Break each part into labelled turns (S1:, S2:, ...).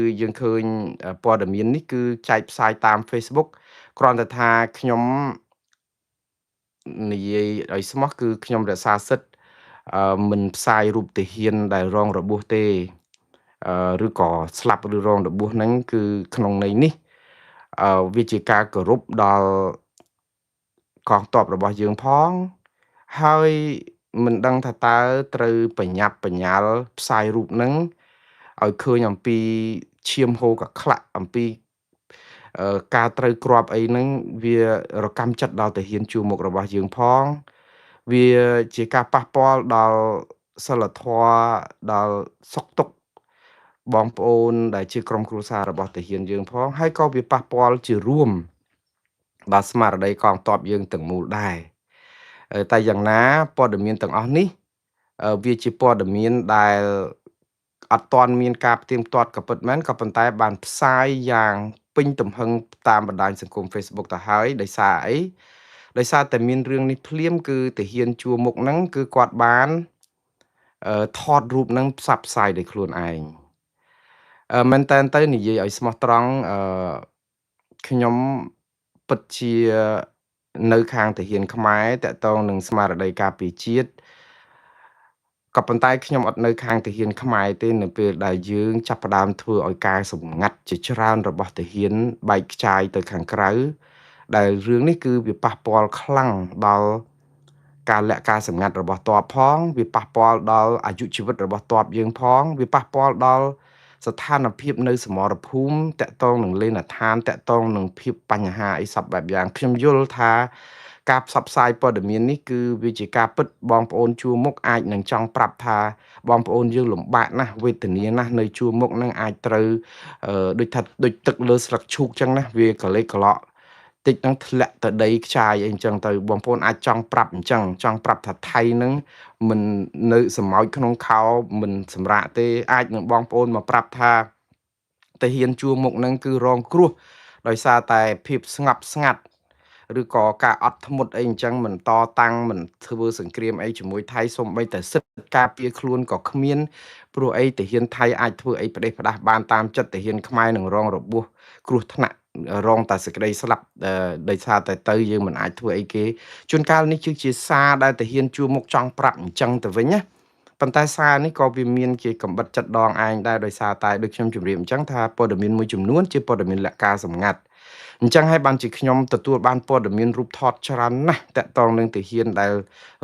S1: គឺយើងឃើញព័ត៌មាននេះគឺចែកផ្សាយតាម Facebook គ្រាន់តែថាខ្ញុំនិយាយឲ្យស្មោះគឺខ្ញុំរក្សាសិទ្ធិមិនផ្សាយរូបទាហានដែលរងរបួសទេឬក៏ស្លាប់ឬរងរបួសហ្នឹងគឺក្នុងន័យនេះវាជាការគោរពដល់កងទ័ពរបស់យើងផងហើយមិនដឹងថាតើត្រូវបញ្ញាប់បញ្ញាល់ផ្សាយរូបហ្នឹងឲ្យឃើញអំពីឈាមហូរកក្លាក់អំពីការត្រូវគ្រាប់អីហ្នឹងវារកម្មចិត្តដល់ទាហានជួរមុខរបស់យើងផងវាជាការប៉ះពាល់ដល់សិលធម៌ដល់សុខទុក្ខបងប្អូនដែលជាក្រុមគ្រួសាររបស់ទាហានយើងផងហើយក៏វាប៉ះពាល់ជារួមដល់ស្មារតីកងទ័ពយើងទាំងមូលដែរតែយ៉ាងណាព័ត៌មានទាំងអស់នេះវាជាព័ត៌មានដែលអត់ទាន់មានការផ្ទៀងផ្ទាត់ក៏ពិតមែនក៏ប៉ុន្តែបានផ្សាយយ៉ាងពេញទំហឹងតាមបណ្ដាញសង្គម Facebook ទៅហើយដោយសារអីដោយសារតែមានរឿងនេះភ្លាមគឺទាហានជួរមុខហ្នឹងគឺគាត់បានថតរូបហ្នឹងផ្សព្វផ្សាយដោយខ្លួនឯងមែនតើទៅនិយាយឲ្យស្មោះត្រង់ខ្ញុំពិតជានៅខាងទាហានខ្មែរតកតងនឹងស្មារតីការពារជាតិក៏ប៉ុន្តែខ្ញុំអត់នៅខាងទាហានខ្មែរទេនៅពេលដែលយើងចាប់ផ្ដើមធ្វើឲ្យការសម្ងាត់ជាច្រើនរបស់ទាហានបែកខ្ចាយទៅខាងក្រៅដែលរឿងនេះគឺវាប៉ះពាល់ខ្លាំងដល់ការលាក់ការសម្ងាត់របស់ទ័ពផងវាប៉ះពាល់ដល់អាយុជីវិតរបស់ទ័ពយើងផងវាប៉ះពាល់ដល់ស្ថានភាពនៅសមរភូមិតកតងនឹងលេនដ្ឋានតកតងនឹងភាពបញ្ហាអីសពបែបយ៉ាងខ្ញុំយល់ថាការផ្សព្វផ្សាយព័ត៌មាននេះគឺវាជាការពិតបងប្អូនជួរមុខអាចនឹងចង់ប្រាប់ថាបងប្អូនយើងលំបាកណាស់វេទនាណាស់នៅជួរមុខនឹងអាចត្រូវដូចថាដូចទឹកលើស្លឹកឈូកចឹងណាវាកលេសកឡក់តិចនឹងធ្លាក់ទៅដីខ្ចាយអីចឹងទៅបងប្អូនអាចចង់ប្រាប់អញ្ចឹងចង់ប្រាប់ថាថៃនឹងមិននៅសម្ោចក្នុងខោមិនសម្រាកទេអាចនឹងបងប្អូនមកប្រាប់ថាទាហានជួរមុខនឹងគឺរងគ្រោះដោយសារតែភាពស្ងប់ស្ងាត់ឬក៏ការអត់ធ្មត់អីអញ្ចឹងមិនតតាំងមិនធ្វើសង្គ្រាមអីជាមួយថៃសូម្បីតែសិទ្ធិការពារខ្លួនក៏គ្មានព្រោះអីទាហានថៃអាចធ្វើអីផ្ដេសផ្ដាសបានតាមចិត្តទាហានខ្មែរនឹងរងរបួសគ្រោះថ្នាក់រងតែសេចក្តីស្លាប់ដោយសារតែទៅយើងមិនអាចធ្វើអីគេជួនកាលនេះគឺជាសារដែលទាហានជួរមុខចង់ប្រាប់អញ្ចឹងទៅវិញណាប៉ុន្តែសារនេះក៏វាមានជាកំបិតចិត្តដងឯងដែរដោយសារតែដូចខ្ញុំជម្រាបអញ្ចឹងថាព័ត៌មានមួយចំនួនជាព័ត៌មានលក្ខការសម្ងាត់អញ្ចឹងហើយបានជាខ្ញុំទទួលបានព័ត៌មានរូបថតច្រើនណាស់តាក់ទងនឹងទាហានដែល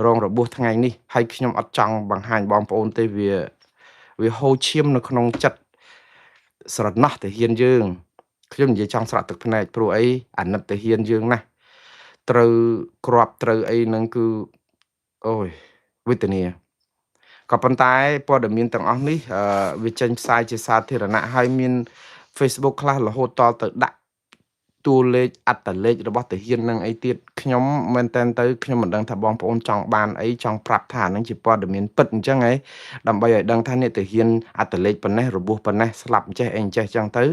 S1: រងរបួសថ្ងៃនេះហើយខ្ញុំអត់ចង់បង្ហាញបងប្អូនទេវាហូរឈាមនៅក្នុងចិត្តស្រណោះទាហានយើងខ្ញុំនិយាយចង់ស្រក់ទឹកភ្នែកព្រោះអីអាណិតទាហានយើងណាស់ត្រូវក្របត្រូវអីហ្នឹងគឺអូយវេទនាក៏ប៉ុន្តែព័ត៌មានទាំងអស់នេះវាចេញផ្សាយជាសាធារណៈហើយមាន Facebook ខ្លះរហូតតទៅដាក់តួលេខអត្តលេខរបស់ទាហាននឹងអីទៀតខ្ញុំមែនតើទៅខ្ញុំមិនដឹងថាបងប្អូនចង់បានអីចង់ប្រាប់ថាហ្នឹងជាព័ត៌មានពិតអញ្ចឹងហ៎ដើម្បីឲ្យដឹងថាអ្នកទាហានអត្តលេខប៉ុណ្ណេះរបួសប៉ុណ្ណេះស្លាប់អញ្ចេះអីអញ្ចេះអញ្ចឹងទៅ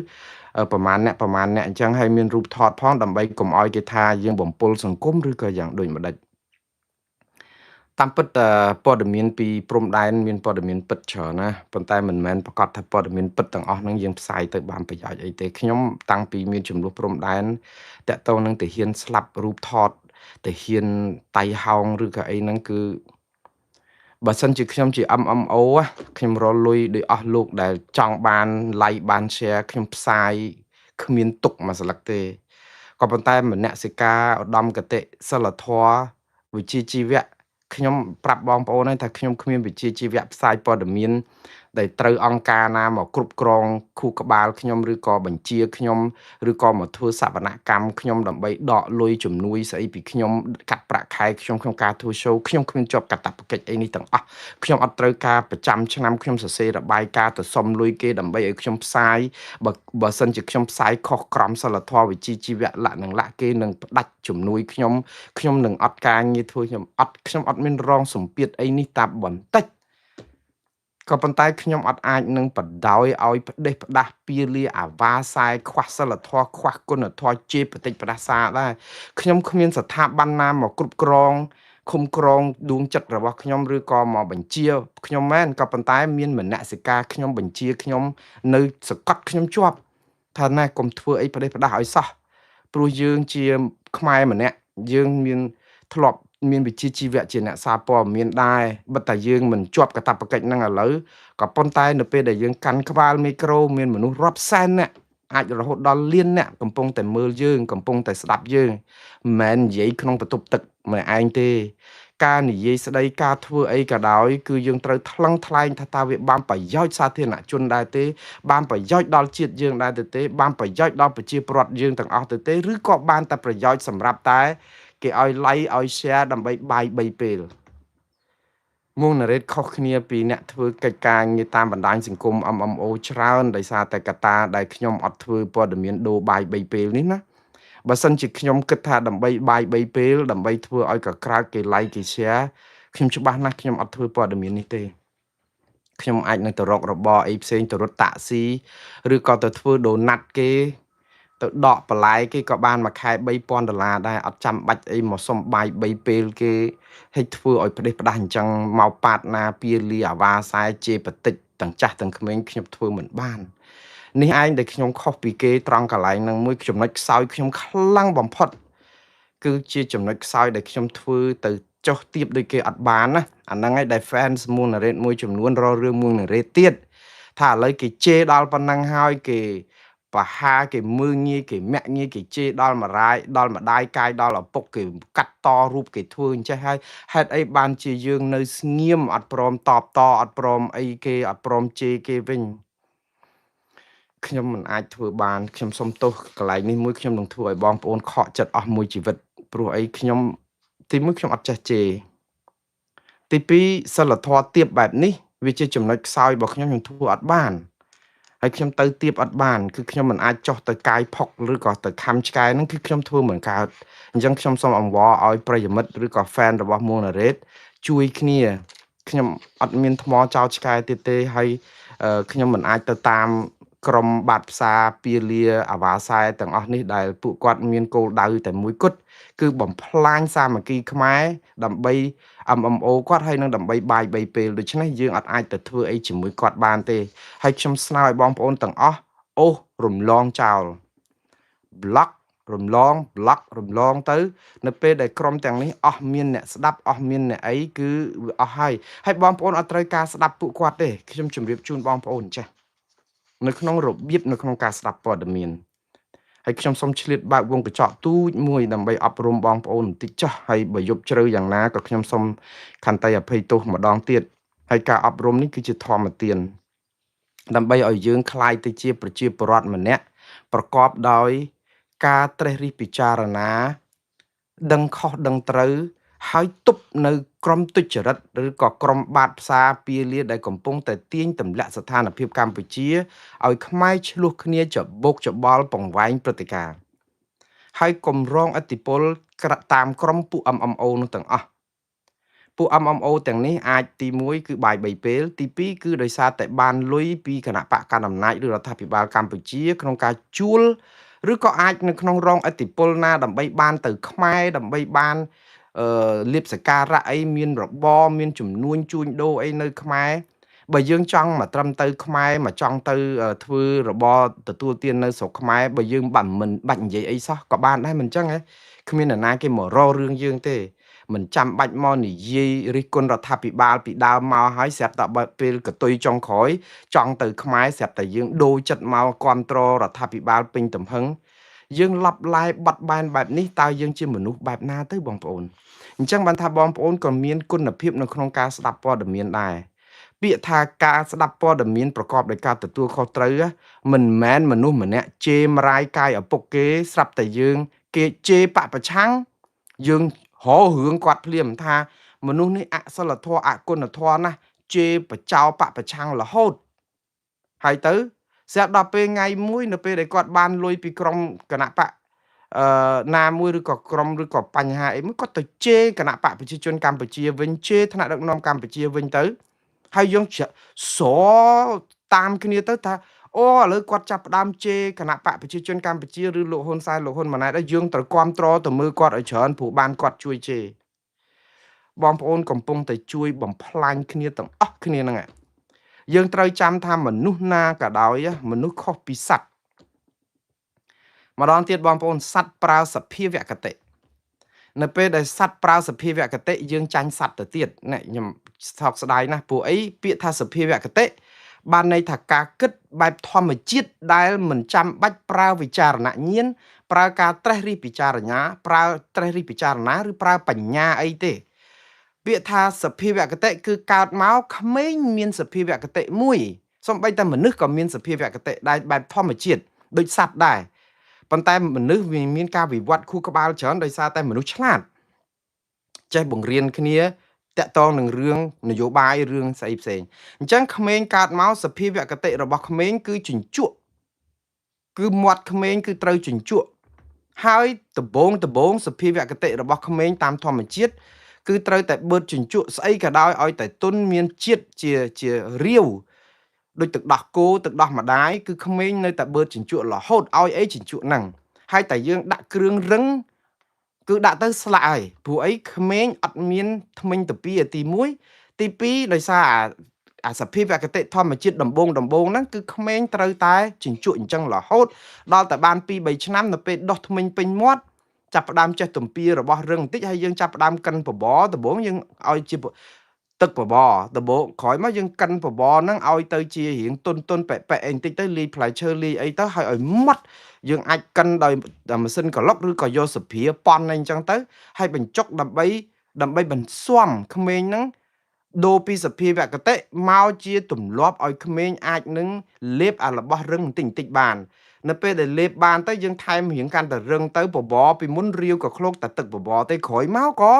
S1: ប្រមាណអ្នកអញ្ចឹងហើយមានរូបថតផងដើម្បីកុំឲ្យគេថាយើងបំពុលសង្គមឬក៏យ៉ាងដូចម្ដេចតាមពិតព័ត៌មានពីព្រំដែនមានព័ត៌មានពិតច្រើនណាប៉ុន្តែមិនមែនប្រកាសថាព័ត៌មានពិតទាំងអស់ហ្នឹងយើងផ្សាយទៅបានប្រយោជន៍អីទេខ្ញុំតាំងពីមានចំនួនព្រំដែនតកតងនឹងទាហានស្លាប់រូបថតទាហានតៃហោងឬក៏អីហ្នឹងគឺបើសិនជាខ្ញុំជា MMO ខ្ញុំរលុយដោយអស់លោកដែលចង់បាន like បាន share ខ្ញុំផ្សាយគ្មានទុកមួយស្លឹកទេក៏ប៉ុន្តែមនសិការឧត្តមគតិសិលធម៌វិជ្ជាជីវៈខ្ញុំប្រាប់បងប្អូនហើយថាខ្ញុំគ្មានវិជ្ជាជីវៈផ្សាយព័ត៌មានដែលត្រូវអង្គការណាមកគ្រប់គ្រងខួរក្បាលខ្ញុំឬក៏បញ្ជាខ្ញុំឬក៏មកធ្វើសវនកម្មខ្ញុំដើម្បីដកលុយជំនួយស្អីពីខ្ញុំកាត់ប្រាក់ខែខ្ញុំក្នុងការធ្វើ show ខ្ញុំគ្មានជាប់កាតព្វកិច្ចអីនេះទាំងអស់ខ្ញុំអត់ត្រូវការប្រចាំឆ្នាំខ្ញុំសរសេររបាយការណ៍ទៅសុំលុយគេដើម្បីឲ្យខ្ញុំផ្សាយបើសិនជាខ្ញុំផ្សាយខុសក្រមសីលធម៌វិជ្ជាជីវៈលក្ខណៈគេនឹងផ្ដាច់ជំនួយខ្ញុំនឹងអត់ការងារធ្វើខ្ញុំអត់មានរងសម្ពាធអីនេះតាបន្តិចក៏ប៉ុន្តែខ្ញុំអត់អាចនឹងបដោយឲ្យផ្ដេសផ្ដាស់ពៀលាអាវ៉ាសាយខ្វះសិលធម៌ខ្វះគុណធម៌ជេរបតិចផ្ដាសាដែរខ្ញុំគ្មានស្ថាប័នណាមកគ្រប់គ្រង ឃុំក្រងដួងចិត្តរបស់ខ្ញុំឬក៏មកបញ្ជាខ្ញុំមែនក៏ប៉ុន្តែមានមនសិការខ្ញុំបញ្ជាខ្ញុំនៅសង្កត់ខ្ញុំជាប់ថាណែកុំធ្វើអីផ្ដេសផ្ដាសឲ្យសោះព្រោះយើងជាខ្មែរម្នាក់យើងមានធ្លាប់មានវិជ្ជាជីវៈជាអ្នកសារព័ត៌មានដែរបិទតែយើងមិនជាប់កាតព្វកិច្ចហ្នឹងឥឡូវក៏ប៉ុន្តែនៅពេលដែលយើងកាន់ក្បាលមីក្រូមានមនុស្សរាប់សែននាក់អាចរហូតដល់លានអ្នកកំពុងតែមើលយើងកំពុងតែស្ដាប់យើងមិនមែននិយាយក្នុងបន្ទប់ទឹកម្នាក់ឯងទេការនិយាយស្ដីការធ្វើអីក៏ដោយគឺយើងត្រូវថ្លឹងថ្លែងថាតើវាបានប្រយោជន៍សាធារណជនដែរទេបានប្រយោជន៍ដល់ជាតិយើងដែរទេបានប្រយោជន៍ដល់ប្រជាពលរដ្ឋយើងទាំងអស់ទៅទេឬក៏បានតែប្រយោជន៍សម្រាប់តែគេឲ្យ like ឲ្យ share ដើម្បីបាយ3ពេលមួងណារ៉េតខុសគ្នាពីអ្នកធ្វើកិច្ចការងារតាមបណ្ដាញសង្គម MMO ច្រើនដោយសារតែកត្តាដែលខ្ញុំអត់ធ្វើព័ត៌មានដូរបាយ3ពេលនេះណាបើសិនជាខ្ញុំគិតថាដើម្បីបាយ3ពេលដើម្បីធ្វើឲ្យកក្រើកគេ like គេ share ខ្ញុំច្បាស់ណាស់ខ្ញុំអត់ធ្វើព័ត៌មាននេះទេខ្ញុំអាចនឹងទៅរករបរអីផ្សេងទៅរត់តាក់ស៊ីឬក៏ទៅធ្វើដូណាត់គេទៅដកបន្លែគេក៏បានមួយខែ$3000ដែរអត់ចាំបាច់អីមកសុំបាយ3ពេលគេឲ្យធ្វើឲ្យផ្ដេសផ្ដាស់អញ្ចឹងមកប៉ាតណាពៀលីអាវ៉ាសែជេបតិចទាំងចាស់ទាំងក្មេងខ្ញុំធ្វើមិនបាននេះឯងដែលខ្ញុំខុសពីគេត្រង់កន្លែងហ្នឹងមួយចំណុចខ្សោយខ្ញុំខ្លាំងបំផុតគឺជាចំណុចខ្សោយដែលខ្ញុំធ្វើទៅចុះទៀបដូចគេអត់បានណាអាហ្នឹងឯងដែល fans មួងណារ៉េតមួយចំនួនរករឿងមួងណារ៉េតទៀតថាឥឡូវគេជេរដល់ប៉ុណ្ណឹងហើយគេបហាគេមើងងាយគេមាក់ងាយគេជេរដល់មរាយដល់ម្ដាយកាយដល់ឪពុកគេកាត់តរូបគេធ្វើអញ្ចេះហើយហេតុអីបានជាយើងនៅស្ងៀមអត់ព្រមតបតអត់ព្រមអីគេអត់ព្រមជេរគេវិញខ្ញុំមិនអាចធ្វើបានខ្ញុំសុំទោសកន្លែងនេះមួយខ្ញុំនឹងធ្វើឲ្យបងប្អូនខកចិត្តអស់មួយជីវិតព្រោះអីខ្ញុំទីមួយខ្ញុំអត់ចេះជេរទីពីរសិលធម៌ទៀបបែបនេះវាជាចំណុចខ្សោយរបស់ខ្ញុំធ្វើអត់បានហើយខ្ញុំទៅទៀបអត់បានគឺខ្ញុំមិនអាចចុះទៅកាយផុកឬក៏ទៅខំឆ្កែហ្នឹងគឺខ្ញុំធ្វើមិនកើតអញ្ចឹងខ្ញុំសូមអង្វរឲ្យប្រិយមិត្តឬក៏ fan របស់មួងណារ៉េតជួយគ្នាខ្ញុំអត់មានថ្មចោលឆ្កែទៀតទេហើយខ្ញុំមិនអាចទៅតាមក្រុមបាត់ផ្សារពាលាអាវ៉ាសែទាំងអស់នេះដែលពួកគាត់មានគោលដៅតែមួយគត់គឺបំផ្លាញសាមគ្គីខ្មែរដើម្បី MMO គាត់ហើយនឹងដើម្បីបាយ3ពេលដូច្នេះយើងអត់អាចទៅធ្វើអីជាមួយគាត់បានទេហើយខ្ញុំស្នើឲ្យបងប្អូនទាំងអស់អូសរំលងចោល block រំលង block រំលងទៅនៅពេលដែលក្រុមទាំងនេះអស់មានអ្នកស្ដាប់អស់មានអ្នកអីគឺវាអស់ហើយបងប្អូនអត់ត្រូវការស្ដាប់ពួកគាត់ទេខ្ញុំជម្រាបជូនបងប្អូនចាស់នៅក្នុងរបៀបនៅក្នុងការស្ដាប់ព័ត៌មានហើយខ្ញុំសូមឆ្លៀតបើកវងកញ្ចក់ទូចមួយដើម្បីអប់រំបងប្អូនបន្តិចចុះហើយបើយប់ជ្រៅយ៉ាងណាក៏ខ្ញុំសូមខន្តីអភ័យទោសម្ដងទៀតហើយការអប់រំនេះគឺជាធម្មទានដើម្បីឲ្យយើងคล้ายទៅជាប្រជាពលរដ្ឋម្នាក់ប្រកបដោយការត្រេះរិះពិចារណាដឹងខុសដឹងត្រូវហើយទប់នៅក្រុមទុច្ចរិតឬក៏ក្រុមបាតផ្សារពាលាដែលកំពុងតែទាញទម្លាក់ស្ថានភាពកម្ពុជាឲ្យខ្មែរឆ្លោះគ្នាច្បុកច្បល់ពង្វែងព្រឹត្តិការណ៍ហើយគម្រងឥទ្ធិពលតាមក្រុមពួក MMO នោះទាំងអស់ពួក MMO ទាំងនេះអាចទី1គឺបាយ3ពេលទី2គឺដោយសារតែបានលុយពីគណៈបកកណ្ដាលអំណាចឬរដ្ឋាភិបាលកម្ពុជាក្នុងការជួលឬក៏អាចនៅក្នុងរងឥទ្ធិពលណាដើម្បីបានទៅខ្មែរដើម្បីបានលៀបសការៈអីមានរបរមានចំនួនជួញដូរអីនៅខ្មែរបើយើងចង់មកត្រឹមទៅខ្មែរមកចង់ទៅធ្វើរបរទទួលទាននៅស្រុកខ្មែរបើយើងមិនបាច់និយាយអីសោះក៏បានដែរមិនអញ្ចឹងហ៎គ្មាននរណាគេមករករឿងយើងទេមិនចាំបាច់មកនិយាយរិះគន់រដ្ឋាភិបាលពីដើមមកហើយស្រាប់តែបើពេលកតុយចុងក្រោយចង់ទៅខ្មែរស្រាប់តែយើងដូរចិត្តមកគ្រប់គ្រងរដ្ឋាភិបាលពេញទំហឹងយើងឡប់ឡាយបាត់បែនបែបនេះតើយើងជាមនុស្សបែបណាទៅបងប្អូនអញ្ចឹងបានថាបងប្អូនក៏មានគុណភាពនៅក្នុងការស្ដាប់ព័ត៌មានដែរពាក្យថាការស្ដាប់ព័ត៌មានប្រកបដោយការទទួលខុសត្រូវមិនមែនមនុស្សម្នាក់ជេរមរាយកាយឪពុកគេស្រាប់តែយើងគេជេរបពប្រឆាំងយើងរករឿងគាត់ភ្លាមថាមនុស្សនេះអសិលធម៌អគុណធម៌ណាស់ជេរបចោបពប្រឆាំងរហូតហើយទៅស្រាប់ដល់ពេលថ្ងៃមួយនៅពេលដែលគាត់បានលុយពីក្រុមគណៈបកណាមួយឬក៏ក្រុមឬក៏បញ្ហាអីមួយគាត់ទៅជេរគណៈបកប្រជាជនកម្ពុជាវិញជេរថ្នាក់ដឹកនាំកម្ពុជាវិញទៅហើយយើងស្រតាមគ្នាទៅថាអូឥឡូវគាត់ចាប់ផ្ដើមជេរគណៈបកប្រជាជនកម្ពុជាឬលោកហ៊ុនសែនលោកហ៊ុនម៉ាណែតហើយយើងត្រូវគ្រប់គ្រងទៅមើលគាត់ឲ្យច្រើនព្រោះបានគាត់ជួយជេរ បងប្អូនកំពុងតែជួយបំផ្លាញគ្នាទាំងអស់គ្នាហ្នឹងយើងត្រូវចាំថាមនុស្សណាក៏ដោយមនុស្សខុសពីសត្វម្ដងទៀតបងប្អូនសត្វប្រើសភាវគតិនៅពេលដែលសត្វប្រើសភាវគតិយើងចាញ់សត្វទៅទៀតណាខ្ញុំស្ថោកស្ដាយណាស់ព្រោះអីពាក្យថាសភាវគតិបានន័យថាការគិតបែបធម្មជាតិដែលមិនចាំបាច់ប្រើវិចារណញាណប្រើការត្រេះរិះពិចារណាប្រើត្រេះរិះពិចារណាឬប្រើបញ្ញាអីទេពាក្យថាសភាវគតិគឺកើតមកក្មេងមានសភាវគតិមួយសូម្បីតែមនុស្សក៏មានសភាវគតិដែរបែបធម្មជាតិដូចសត្វដែរប៉ុន្តែមនុស្សវាមានការវិវត្តខួរក្បាលច្រើនដោយសារតែមនុស្សឆ្លាតចេះបង្រៀនគ្នាតាក់ទងនឹងរឿងនយោបាយរឿងស្អីផ្សេងអញ្ចឹងក្មេងកើតមកសភាវគតិរបស់ក្មេងគឺជញ្ជក់គឺមាត់ក្មេងគឺត្រូវជញ្ជក់ហើយដំបងសភាវគតិរបស់ក្មេងតាមធម្មជាតិគឺត្រូវតែបឺតជញ្ជក់ស្អីក៏ដោយឲ្យតែទុនមានជាតិជារាវដូចទឹកដោះគោទឹកដោះម្ដាយគឺក្មេងនៅតែបឺតជញ្ជក់រហូតឲ្យអីជញ្ជក់ហ្នឹងហើយតែយើងដាក់គ្រឿងរឹងគឺដាក់ទៅស្លាក់ហើយព្រោះអីក្មេងអត់មានថ្មិញទៅពីទី1ទី2ដោយសារអាសភាវគតិធម្មជាតិដំបងហ្នឹងគឺក្មេងត្រូវតែជញ្ជក់អញ្ចឹងរហូតដល់តែបាន2 3ឆ្នាំនៅពេលដោះថ្មិញពេញមាត់ចាប់ផ្ដើមចេះទំពារបស់រឹងបន្តិចហើយយើងចាប់ផ្ដើមកិនបបរដំបងយើងឲ្យជាទឹកបបរដំបងក្រោយមកយើងកិនបបរហ្នឹងឲ្យទៅជារៀងទុនប៉ែអីបន្តិចទៅលាយផ្លែឈើលាយអីទៅឲ្យម៉ត់យើងអាចកិនដោយម៉ាស៊ីនក្លុកឬក៏យកសភាប៉ុនអីអញ្ចឹងទៅហើយបញ្ចុកដើម្បីបន្ស៊ាំក្មេងហ្នឹងដូរពីសភាវគតិមកជាទម្លាប់ឲ្យក្មេងអាចនឹងលេបអារបស់រឹងបន្តិចបាននៅពេលដែលលេបបានទៅយើងថែមរៀងកាន់តែរឹងទៅបបរពីមុនរាវក៏ឃ្លោកតែទឹកបបរទេក្រោយមកក៏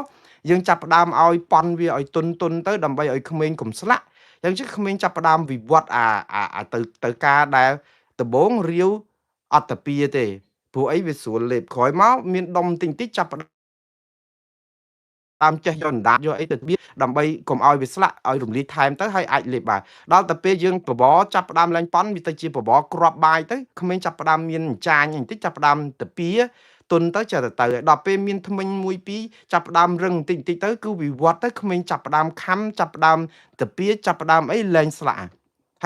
S1: យើងចាប់ផ្ដើមឲ្យប៉ុនវាឲ្យទុនទៅដើម្បីឲ្យក្មេងកុំស្លាក់យ៉ាងចឹងក្មេងចាប់ផ្ដើមវិវត្តទៅការដែលដំបងរាវអត់តាពីទេព្រោះអីវាស្រួលលេបក្រោយមកមានដុំតិចចាប់តាមចេះយកអណ្ដាតយកអីទៅបៀដើម្បីកុំឲ្យវាស្លាក់ឲ្យរំលាយថែមទៅហើយអាចលេបបានដល់តែពេលយើងបបរចាប់ផ្ដើមឡើងប៉ុនវាទៅជាបបរគ្រាប់បាយទៅក្មេងចាប់ផ្ដើមមានចាញបន្តិចចាប់ផ្ដើមតាពីទុនទៅចេះទៅដល់ពេលមានថ្មិញ1 2ចាប់ផ្ដើមរឹងបន្តិចទៅគឺវិវត្តទៅក្មេងចាប់ផ្ដើមខំចាប់ផ្ដើមតាពីចាប់ផ្ដើមអីលែងស្លាក់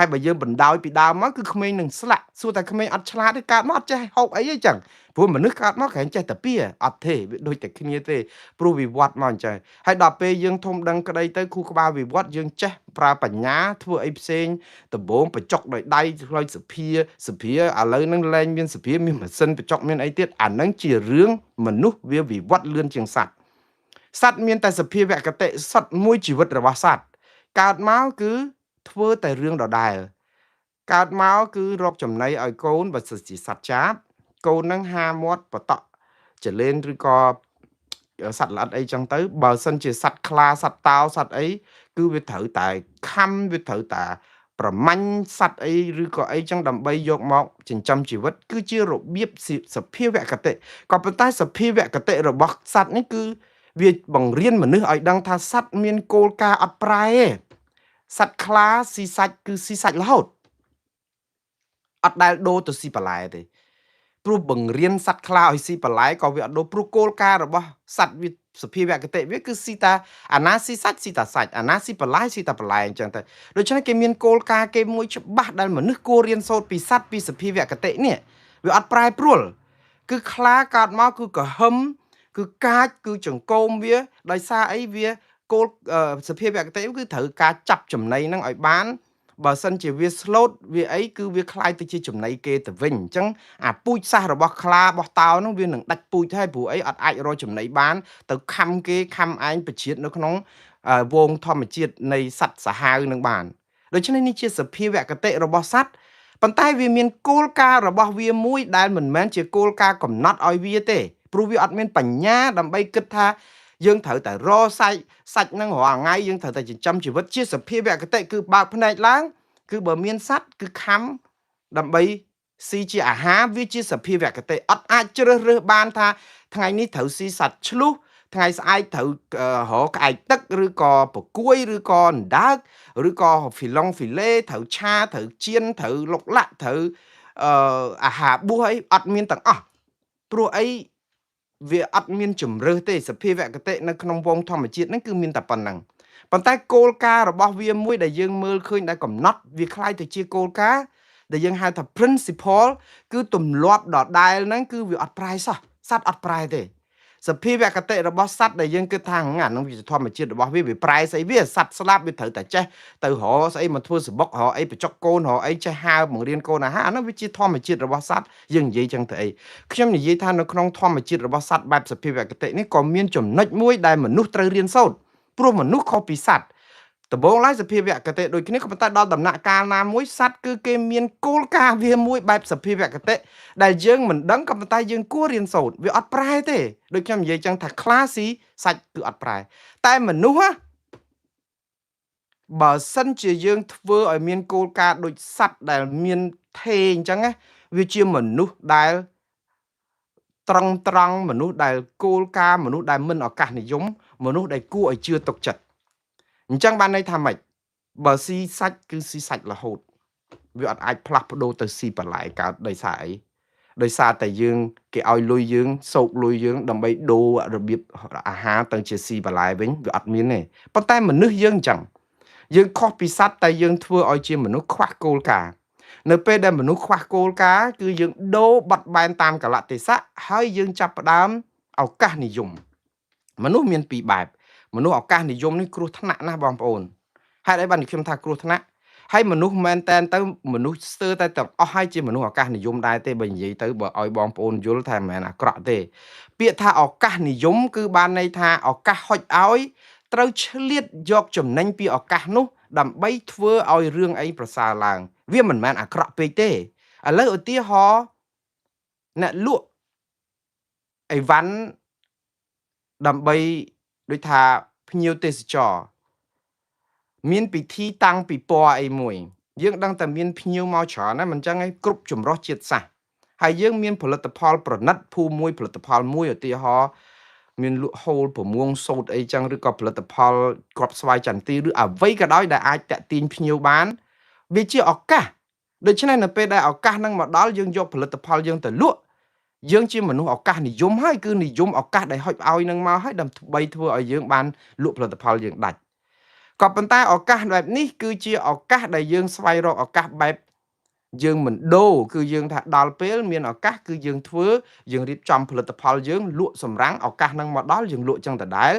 S1: ហើយបើយើងបណ្ដោយពីដើមមកគឺក្មេងនឹងស្លាក់សួរតែក្មេងអត់ឆ្លាតទេកើតមកអត់ចេះហូបអីអញ្ចឹងព្រោះមនុស្សកើតមកក្រែងចេះតែពីអត់ទេវាដូចតែគ្នាទេព្រោះវិវត្តមកអញ្ចឹងហើយដល់ពេលយើងធំដឹងក្តីទៅគូក្បាលវិវត្តយើងចេះប្រើបញ្ញាធ្វើអីផ្សេងដំបងបញ្ចុកដោយដៃឆ្លើយសភាឥឡូវហ្នឹងលែងមានសភាមានម៉ាស៊ីនបញ្ចុកមានអីទៀតអាហ្នឹងជារឿងមនុស្សវាវិវត្តលឿនជាងសត្វសត្វមានតែសភាវគតិសត្វមួយជីវិតរបស់សត្វកើតមកគឺធ្វើតែរឿងដដែលកើតមកគឺរកចំណីឲ្យកូនបើសិនជាសត្វចាបកូននឹងហាមាត់បតក់ចលេនឬក៏សត្វល្អិតអីចឹងទៅបើសិនជាសត្វខ្លាសត្វតោសត្វអីគឺវាត្រូវតែខំវាត្រូវតែប្រមាញ់សត្វអីឬក៏អីចឹងដើម្បីយកមកចិញ្ចឹមជីវិតគឺជារបៀបសភាវគតិក៏ប៉ុន្តែសភាវគតិរបស់សត្វនេះគឺវាបង្រៀនមនុស្សឲ្យដឹងថាសត្វមានគោលការណ៍អត់ប្រែទេសត្វខ្លាស៊ីសាច់គឺស៊ីសាច់រហូតអត់ដែលដូរទៅស៊ីបន្លែទេព្រោះបង្រៀនសត្វខ្លាឲ្យស៊ីបន្លែក៏វាអត់ដូរព្រោះគោលការណ៍របស់សត្វវាសភាវគតិវាគឺស៊ីតាអាណាស៊ីសាច់ស៊ីតាសាច់អាណាស៊ីបន្លែស៊ីតាបន្លែអញ្ចឹងទៅដូច្នេះគេមានគោលការណ៍គេមួយច្បាស់ដែលមនុស្សគួររៀនសូត្រពីសត្វពីសភាវគតិនេះវាអត់ប្រែប្រួលគឺខ្លាកើតមកគឺក្រហឹមគឺកាចគឺចង្កូមវាដោយសារអីវាគោលសភាវគតិគឺត្រូវការចាប់ចំណីហ្នឹងឲ្យបានបើសិនជាវាស្លូតវាអីគឺវាคล้ายទៅជាចំណីគេទៅវិញអញ្ចឹងអាពូជសាសរបស់ខ្លារបស់តោនោះវានឹងដាច់ពូជហើយព្រោះអីអត់អាចរកចំណីបានទៅខំគេខំឯងបជាតិនៅក្នុងវងធម្មជាតិនៃសត្វសាហាវនឹងបានដូច្នេះនេះជាសភាវគតិរបស់សត្វប៉ុន្តែវាមានគោលការណ៍របស់វាមួយដែលមិនមែនជាគោលការណ៍កំណត់ឲ្យវាទេព្រោះវាអត់មានបញ្ញាដើម្បីគិតថាយើងត្រូវតែរកសាច់ហ្នឹងរាល់ថ្ងៃយើងត្រូវតែចិញ្ចឹមជីវិតជាសភាវគតិគឺបើកភ្នែកឡើងគឺបើមានសត្វគឺខំដើម្បីស៊ីជាអាហារវាជាសភាវគតិអត់អាចជ្រើសរើសបានថាថ្ងៃនេះត្រូវស៊ីសត្វឆ្លុះថ្ងៃស្អែកត្រូវរកក្អែកទឹកឬក៏បកួយឬក៏អណ្ដើកឬក៏ហ្វីឡុងហ្វីលេត្រូវឆាត្រូវចៀនត្រូវលុកលាក់ត្រូវអាហារបួសអីអត់មានទាំងអស់ព្រោះអី វាអត់មានជំរើសទេសភាវគតិនៅក្នុងវងធម្មជាតិហ្នឹងគឺមានតែប៉ុណ្ណឹងប៉ុន្តែគោលការណ៍របស់វាមួយដែលយើងមើលឃើញដែលកំណត់វាคล้ายទៅជាគោលការណ៍ដែលយើងហៅថា principle គឺទម្លាប់ដដែលហ្នឹងគឺវាអត់ប្រែសោះសត្វអត់ប្រែទេសភាវគតិរបស់សត្វដែលយើងគិតថាអានោះវាធម្មជាតិរបស់វាប្រែស្អីវាសត្វស្លាប់វាត្រូវតែចេះទៅរកស្អីមកធ្វើសបុករកអីបញ្ចុកកូនរកអីចេះហើបង្រៀនកូនអាហារអានោះវាជាធម្មជាតិរបស់សត្វយើងនិយាយចឹងទៅអីខ្ញុំនិយាយថានៅក្នុងធម្មជាតិរបស់សត្វបែបសភាវគតិនេះក៏មានចំណុចមួយដែលមនុស្សត្រូវរៀនសូត្រព្រោះមនុស្សខុសពីសត្វដំបូងឡើយសភាវគតិដូចគ្នាក៏ប៉ុន្តែដល់ដំណាក់កាលណាមួយសត្វគឺគេមានគោលការណ៍វាមួយបែបសភាវគតិដែលយើងមិនដឹងក៏ប៉ុន្តែយើងគួររៀនសូត្រវាអត់ប្រែទេដូចខ្ញុំនិយាយចឹងថាខ្លាស៊ីសាច់គឺអត់ប្រែតែមនុស្សបើសិនជាយើងធ្វើឲ្យមានគោលការណ៍ដូចសត្វដែលមានថេអញ្ចឹងណាវាជាមនុស្សដែលត្រង់មនុស្សដែលគោលការណ៍មនុស្សដែលមិនឱកាសនិយមមនុស្សដែលគួរឲ្យជឿទុកចិត្តអញ្ចឹងបានន័យថាម៉េចបើស៊ីសាច់គឺស៊ីសាច់រហូតវាអត់អាចផ្លាស់ប្ដូរទៅស៊ីបន្លែកើតដោយសារអីដោយសារតែយើងគេឲ្យលុយយើងសោកលុយយើងដើម្បីដូររបៀបអាហារទៅជាស៊ីបន្លែវិញវាអត់មានទេប៉ុន្តែមនុស្សយើងអញ្ចឹងយើងខុសពីសត្វតែយើងធ្វើឲ្យជាមនុស្សខ្វះគោលការណ៍នៅពេលដែលមនុស្សខ្វះគោលការណ៍គឺយើងដូរបត់បែនតាមកលៈទេសៈហើយយើងចាប់ផ្ដើមឱកាសនិយមមនុស្សមានពីរបែបមនុស្សឱកាសនិយមនេះគ្រោះថ្នាក់ណាស់បងប្អូនហេតុអីបានខ្ញុំថាគ្រោះថ្នាក់ហើយមនុស្សមែនតែនទៅមនុស្សស្ទើរតែទាំងអស់ហើយជាមនុស្សឱកាសនិយមដែរទេបើនិយាយទៅបើឲ្យបងប្អូនយល់ថាមិនមែនអាក្រក់ទេពាក្យថាឱកាសនិយមគឺបានន័យថាឱកាសហុចឲ្យត្រូវឆ្លៀតយកចំណេញពីឱកាសនោះដើម្បីធ្វើឲ្យរឿងអីប្រសើរឡើងវាមិនមែនអាក្រក់ពេកទេឥឡូវឧទាហរណ៍អ្នកលក់អីវ៉ាន់ដើម្បីដូចថាភ្ញៀវទេសចរមានពិធីតាំងពិព័រណ៍អីមួយយើងដឹងតែមានភ្ញៀវមកច្រើនណាស់មិនចឹងឯងគ្រប់ចម្រុះជាតិសាសន៍ហើយយើងមានផលិតផលប្រណិតភូមិមួយផលិតផលមួយឧទាហរណ៍មានលក់ហូលប្រមួងសូត្រអីចឹងឬក៏ផលិតផលគ្រាប់ស្វាយចន្ទទីឬអ្វីក៏ដោយដែលអាចតាក់ទាញភ្ញៀវបានវាជាឱកាសដូច្នេះនៅពេលដែលឱកាសនឹងមកដល់យើងយកផលិតផលយើងទៅលក់យើងជាមនុស្សឱកាសនិយមហើយគឺនិយមឱកាសដែលហុចឲ្យនឹងមកហើយដើម្បីធ្វើឲ្យយើងបានលក់ផលិតផលយើងដាច់ក៏ប៉ុន្តែឱកាសបែបនេះគឺជាឱកាសដែលយើងស្វែងរកឱកាសបែបយើងមិនដូរគឺយើងថាដល់ពេលមានឱកាសគឺយើងធ្វើយើងរៀបចំផលិតផលយើងលក់សម្រាំងឱកាសហ្នឹងមកដល់យើងលក់ចឹងដដែល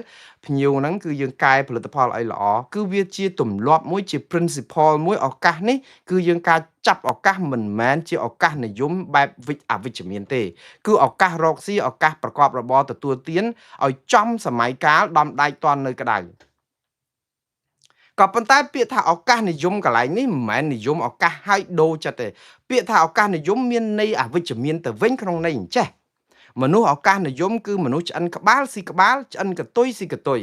S1: ភ្ញៀវហ្នឹងគឺយើងកែផលិតផលអីល្អគឺវាជាទម្លាប់មួយជា principle មួយឱកាសនេះគឺយើងការចាប់ឱកាសមិនមែនជាឱកាសនិយមបែបអវិជ្ជមានទេគឺឱកាសរកស៊ីឱកាសប្រកបរបរទទួលទានឲ្យចំសម័យកាលដំដែកតន់នៅក្តៅក៏ប៉ុន្តែពាក្យថាឱកាសនិយមកន្លែងនេះមិនមែននិយមឱកាសឲ្យដូរចិត្តទេពាក្យថាឱកាសនិយមមានន័យអវិជ្ជមានទៅវិញក្នុងន័យអញ្ចេះមនុស្សឱកាសនិយមគឺមនុស្សឆ្អិនក្បាលស៊ីក្បាលឆ្អិនកតុយស៊ីកតុយ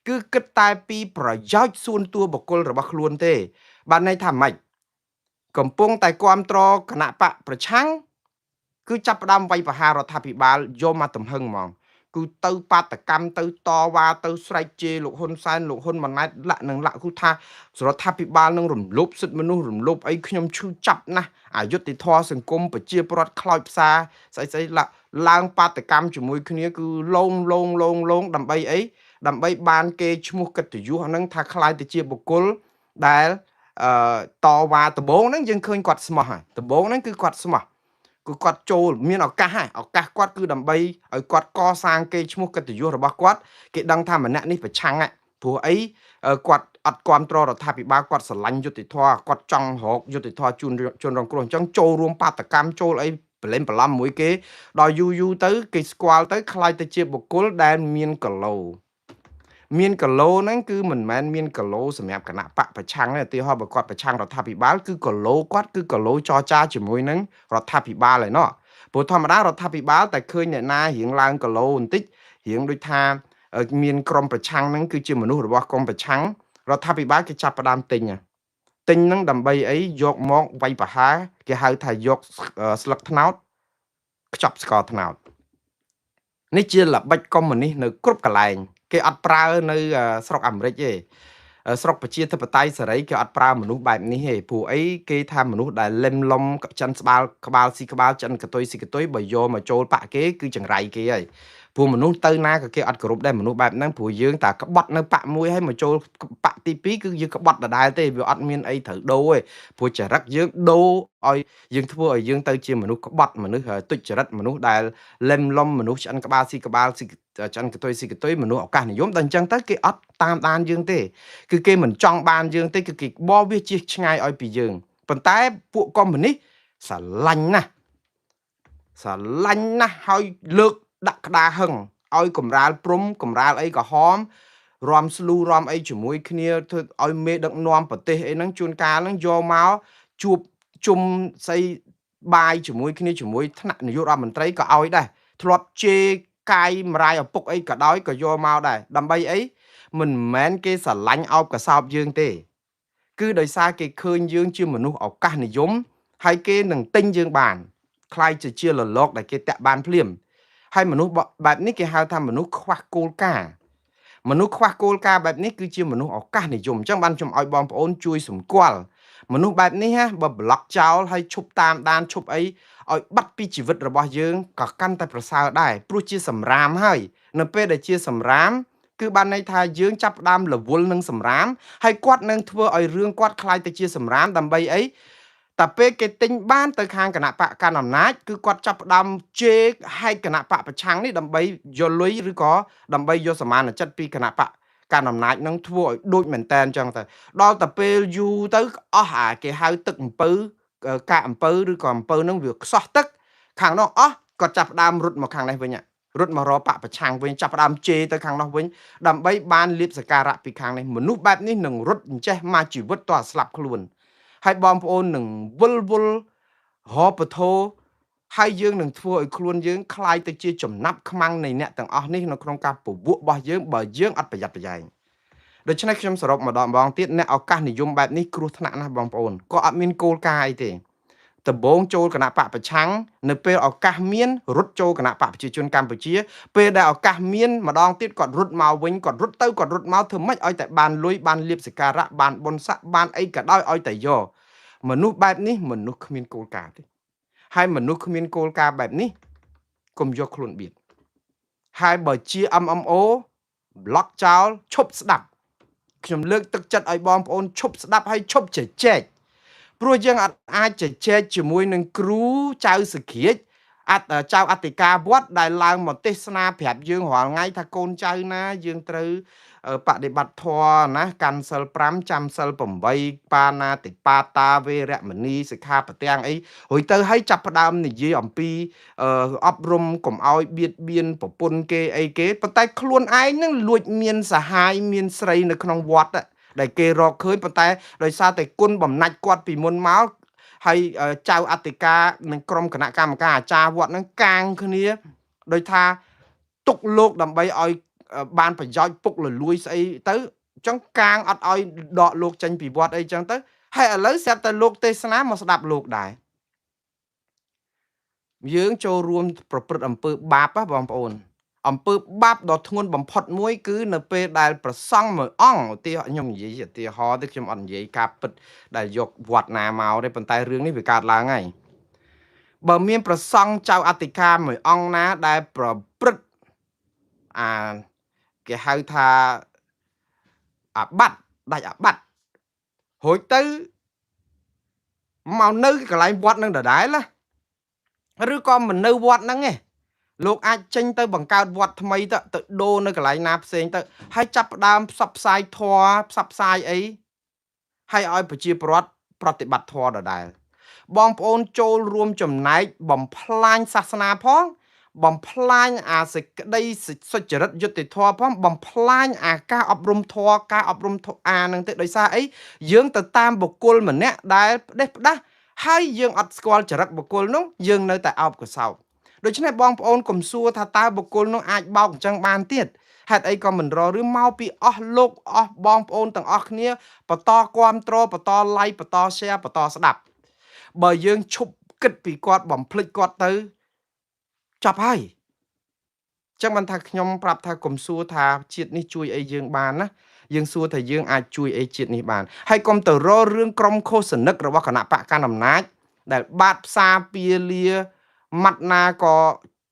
S1: គឺគិតតែពីប្រយោជន៍សួនតួបុគ្គលរបស់ខ្លួនទេបានន័យថាម៉េចកំពុងតែគ្រប់គ្រងគណៈបកប្រឆាំងគឺចាប់ផ្ដើមវាយប្រហាររដ្ឋាភិបាលយកមកទំហឹងហ្មងគឺទៅបាតកម្មទៅតវ៉ាទៅស្រែកជេរលោកហ៊ុនសែនលោកហ៊ុនម៉ាណែតលាក់នឹងលាក់គឺថារដ្ឋាភិបាលនឹងរំលោភសិទ្ធិមនុស្សរំលោភអីខ្ញុំឈឺចាប់ណាស់អយុត្តិធម៌សង្គមប្រជាពលរដ្ឋខ្លោចផ្សាស្អីឡើងបាតកម្មជាមួយគ្នាគឺលងដើម្បីអីដើម្បីបានគេឈ្មោះកិត្តិយសហ្នឹងថាខ្លាយទៅជាបុគ្គលដែលតវ៉ាដំបងហ្នឹងយើងឃើញគាត់ស្មោះហើយដំបងហ្នឹងគឺគាត់ស្មោះគឺគាត់ចូលមានឱកាសហើយឱកាសគាត់គឺដើម្បីឲ្យគាត់កសាងគេឈ្មោះកិត្តិយសរបស់គាត់គេដឹងថាម្នាក់នេះប្រឆាំងព្រោះអីគាត់អត់គ្រប់គ្រងរដ្ឋាភិបាលគាត់ស្រឡាញ់យុត្តិធម៌គាត់ចង់រកយុត្តិធម៌ជូនជនរងគ្រោះអញ្ចឹងចូលរួមបាតកម្មចូលអីប្រឡែមបន្លំមួយគេដល់យូរទៅគេស្គាល់ទៅខ្លាយទៅជាបុគ្គលដែលមានគីឡូហ្នឹងគឺមិនមែនមានគីឡូសម្រាប់គណៈបកប្រឆាំងទេឧទាហរណ៍បើគាត់ប្រឆាំងរដ្ឋាភិបាលគឺគីឡូគាត់គឺគីឡូចរចាជាមួយនឹងរដ្ឋាភិបាលឯណោះព្រោះធម្មតារដ្ឋាភិបាលតែឃើញអ្នកណារៀងឡើងគីឡូបន្តិចរៀងដូចថាមានក្រុមប្រឆាំងហ្នឹងគឺជាមនុស្សរបស់ក្រុមប្រឆាំងរដ្ឋាភិបាលគេចាប់ផ្ដើមទិញហ្នឹងដើម្បីអីយកមកវាយប្រហារគេហៅថាយកស្លឹកត្នោតខ្ចប់ស្ករត្នោតនេះជាល្បិចកុម្មុយនីសនៅគ្រប់កន្លែងគេអត់ប្រើនៅស្រុកអាមេរិកទេស្រុកប្រជាធិបតេយ្យសេរីគេអត់ប្រើមនុស្សបែបនេះទេព្រោះអីគេថាមនុស្សដែលលឹមលំចិនក្បាលស៊ីក្បាលចិនកតុយស៊ីកតុយបើយកមកចូលបាក់គេគឺចង្រៃគេហើយ ព្រោះមនុស្សទៅណាក៏គេអត់គោរពដែរមនុស្សបែបហ្នឹងព្រោះយើងតែក្បត់នៅបកមួយឲ្យមកចូលបកទី2គឺយើងក្បត់ដដែលទេវាអត់មានអីត្រូវដូរទេព្រោះចរិតយើងដូរឲ្យយើងធ្វើឲ្យយើងទៅជាមនុស្សក្បត់មនុស្សទុច្ចរិតមនុស្សដែលលំលំមនុស្សឆ្អិនក្បាលស៊ីក្បាលស៊ីឆ្អិនកតុយស៊ីកតុយមនុស្សឱកាសនិយមដល់អញ្ចឹងទៅគេអត់តាមដានយើងទេគឺគេមិនចង់បានយើងទេគឺគេបោះវាជិះឆ្ងាយឲ្យពីយើងប៉ុន្តែពួកកុម្មុយនីសស្រឡាញ់ណាស់ស្រឡាញ់ណាស់ហើយលើកដាក់ក្តារហឹងឲ្យកំរាលព្រំកំរាលអីក្រហមរំស្លូរំអីជាមួយគ្នាធ្វើឲ្យមេដឹកនាំប្រទេសអីហ្នឹងជួនកាលហ្នឹងយកមកជួបជុំស្អីបាយជាមួយគ្នាជាមួយថ្នាក់នាយករដ្ឋមន្ត្រីក៏ឲ្យដែរធ្លាប់ជេរកាយមរាយឪពុកអីក៏ដោយក៏យកមកដែរដើម្បីអីមិនមែនគេស្រឡាញ់អោបកសោបយើងទេគឺដោយសារគេឃើញយើងជាមនុស្សឱកាសនិយមហើយគេនឹងទិញយើងបានខ្លាយជាលលកដែលគេតាក់បានភ្លាមហើយមនុស្សបែបនេះគេហៅថាមនុស្សខ្វះគោលការណ៍មនុស្សខ្វះគោលការណ៍បែបនេះគឺជាមនុស្សឱកាសនិយមអញ្ចឹងបានខ្ញុំឲ្យបងប្អូនជួយសម្គាល់មនុស្សបែបនេះហ่ะបើប្លុកចោលហើយឈប់តាមដានឈប់អីឲ្យបាត់ពីជីវិតរបស់យើងក៏កាន់តែប្រសើរដែរព្រោះជាសម្រាមហើយនៅពេលដែលជាសម្រាមគឺបានន័យថាយើងចាប់ផ្ដើមរវល់នឹងសម្រាមហើយគាត់នឹងធ្វើឲ្យរឿងគាត់คล้ายទៅជាសម្រាមដើម្បីអីតែពេលគេទិញបានទៅខាងគណៈបកកណ្ដាលអំណាចគឺគាត់ចាប់ផ្ដើមជេរហែកគណៈបកប្រឆាំងនេះដើម្បីយកលុយឬក៏ដើម្បីយកសមានចិត្តពីគណៈបកកណ្ដាលអំណាចនឹងធ្វើឲ្យដូចមែនតែនអញ្ចឹងទៅដល់តែពេលយូរទៅអស់អាគេហៅទឹកអំពៅកាកអំពៅឬក៏អំពៅនឹងវាខ្សោះទឹកខាងនោះអស់គាត់ចាប់ផ្ដើមរត់មកខាងនេះវិញរត់មករកបកប្រឆាំងវិញចាប់ផ្ដើមជេរទៅខាងនោះវិញដើម្បីបានលៀបសការៈពីខាងនេះមនុស្សបែបនេះនឹងរត់អញ្ចេះមកជីវិតតើស្លាប់ខ្លួនហើយបងប្អូននឹងវិលរហបធោហើយយើងនឹងធ្វើឲ្យខ្លួនយើងคล้ายទៅជាចំណាប់ខ្មាំងនៃអ្នកទាំងអស់នេះនៅក្នុងការពវក់របស់យើងបើយើងអត់ប្រយ័ត្នប្រយែងដូច្នេះខ្ញុំសរុបម្ដងបងទៀតអ្នកឱកាសនិយមបែបនេះគ្រោះថ្នាក់ណាស់បងប្អូនក៏អត់មានគោលការណ៍អីទេដំបូងចូលគណៈបកប្រឆាំងនៅពេលឱកាសមានរត់ចូលគណៈបកប្រជាជនកម្ពុជាពេលដែលឱកាសមានម្ដងទៀតគាត់រត់មកវិញគាត់រត់ទៅគាត់រត់មកធ្វើម៉េចឲ្យតែបានលុយបានលៀបសការៈបានបុណ្យស័ក្តិបានអីក៏ដោយឲ្យតែយកមនុស្សបែបនេះមនុស្សគ្មានគោលការណ៍ទេហើយមនុស្សគ្មានគោលការណ៍បែបនេះកុំយកខ្លួនបៀតហើយបើជា MMO ប្លុកចោលឈប់ស្ដាប់ខ្ញុំលើកទឹកចិត្តឲ្យបងប្អូនឈប់ស្ដាប់ហើយឈប់ជជែកព្រោះយើងអាចជជែកជាមួយនឹងគ្រូចៅសក្រាចចៅអធិការវត្តដែលឡើងមកទេសនាប្រាប់យើងរាល់ថ្ងៃថាកូនចៅណាយើងត្រូវបដិបត្តិធម៌ណាកាន់សិល5ចាំសិល8បាណាតិបាតាវេរមណីសិក្ខាបទាំងអីរួចទៅឲ្យចាប់ផ្ដើមនិយាយអំពីអប់រំកុំឲ្យបៀតបៀនប្រពន្ធគេអីគេប៉ុន្តែខ្លួនឯងនឹងលួចមានសហាយមានស្រីនៅក្នុងវត្តដែលគេរកឃើញប៉ុន្តែដោយសារតែគុណបំណាច់គាត់ពីមុនមកហើយចៅអធិការនិងក្រុមគណៈកម្មការអាចារ្យវត្តហ្នឹងកាងគ្នាដោយថាទុកលោកដើម្បីឲ្យបានប្រយោជន៍ពុកលលួយស្អីទៅអញ្ចឹងកាងអត់ឲ្យដកលោកចេញពីវត្តអីអញ្ចឹងទៅហើយឥឡូវស្រាប់តែលោកទេសនាមកស្ដាប់លោកដែរយើងចូលរួមប្រព្រឹត្តអំពើបាបបងប្អូនអំពើបាបដ៏ធ្ងន់បំផុតមួយគឺនៅពេលដែលប្រសង់មួយអង្គឧទាហរណ៍ខ្ញុំនិយាយឧទាហរណ៍ទៅខ្ញុំអត់និយាយការពិតដែលយកវត្តណាមកទេប៉ុន្តែរឿងនេះវាកើតឡើងហើយបើមានប្រសង់ចៅអធិការមួយអង្គណាដែលប្រព្រឹត្តគេហៅថាអាបត្តិដាច់អាបត្តិរួចទៅមកនៅកន្លែងវត្តនឹងដដែលណាឬក៏មិននៅវត្តហ្នឹងឯងលោកអាចចេញទៅបង្កើតវត្តថ្មីទៅដូរនៅកន្លែងណាផ្សេងទៅហើយចាប់ផ្ដើមផ្សព្វផ្សាយធម៌ផ្សព្វផ្សាយអីហើយឲ្យប្រជាពលរដ្ឋប្រតិបត្តិធម៌ដដែលបងប្អូនចូលរួមចំណែកបំផ្លាញសាសនាផងបំផ្លាញអាសេចក្តីសុចរិតយុត្តិធម៌ផងបំផ្លាញអាការអប់រំធម៌ការអប់រំធម៌នឹងទៅដោយសារអីយើងទៅតាមបុគ្គលម្នាក់ដែលផ្ដេសផ្ដាស់ហើយយើងអត់ស្គាល់ចរិតបុគ្គលនោះយើងនៅតែអោបកសោបដូច្នេះបងប្អូនកុំសួរថាតើបុគ្គលនោះអាចបោកអញ្ចឹងបានទៀតហេតុអីក៏មិនរឬមកពីអស់លោកអស់បងប្អូនទាំងអស់គ្នាបន្តគ្រប់គ្រងបន្ត like បន្ត share បន្តស្ដាប់បើយើងឈប់គិតពីគាត់បំភ្លេចគាត់ទៅចប់ហើយចឹងបានថាខ្ញុំប្រាប់ថាកុំសួរថាជាតិនេះជួយអីយើងបានណាយើងសួរថាយើងអាចជួយអីជាតិនេះបានហើយកុំទៅរករឿងក្រុមឃោសនិករបស់គណៈបកកណ្ដាលអំណាចដែលបាតផ្សារពាលាម៉ាត់ណាក៏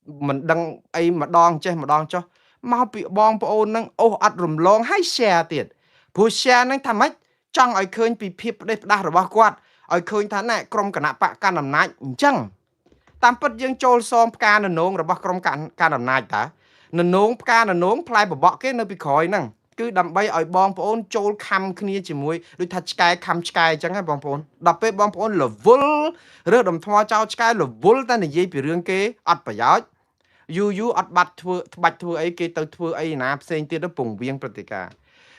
S1: mình đăng ấy mà đònចេះម្ដងចុះមកពីបងប្អូននឹងអូសអត់រំលងហើយ share ទៀតព្រោះ share នឹងថាម៉េចចង់ឲ្យឃើញពីភាពផ្ដេសផ្ដាស់របស់គាត់ឲ្យឃើញថាណែក្រុមគណៈបកកណ្ដាលអំណាចអញ្ចឹងតាមពិតយើងចូលសងផ្កាននងរបស់ក្រុមកណ្ដាលអំណាចតាននងផ្កាននងផ្លែបបក់គេនៅពីក្រោយហ្នឹងគឺដើម្បីឲ្យបងប្អូនចូលខំគ្នាជាមួយដូចថាឆ្កែខំឆ្កែអញ្ចឹងហ៎បងប្អូនដល់ពេលបងប្អូនរវល់រើសដំថ្មចោលឆ្កែរវល់តែនិយាយពីរឿងគេអត់ប្រយោជន៍យូរអត់បាត់ធ្វើបាច់ធ្វើអីគេទៅធ្វើអីណាផ្សេងទៀតទៅពងវៀងព្រឹត្តិការណ៍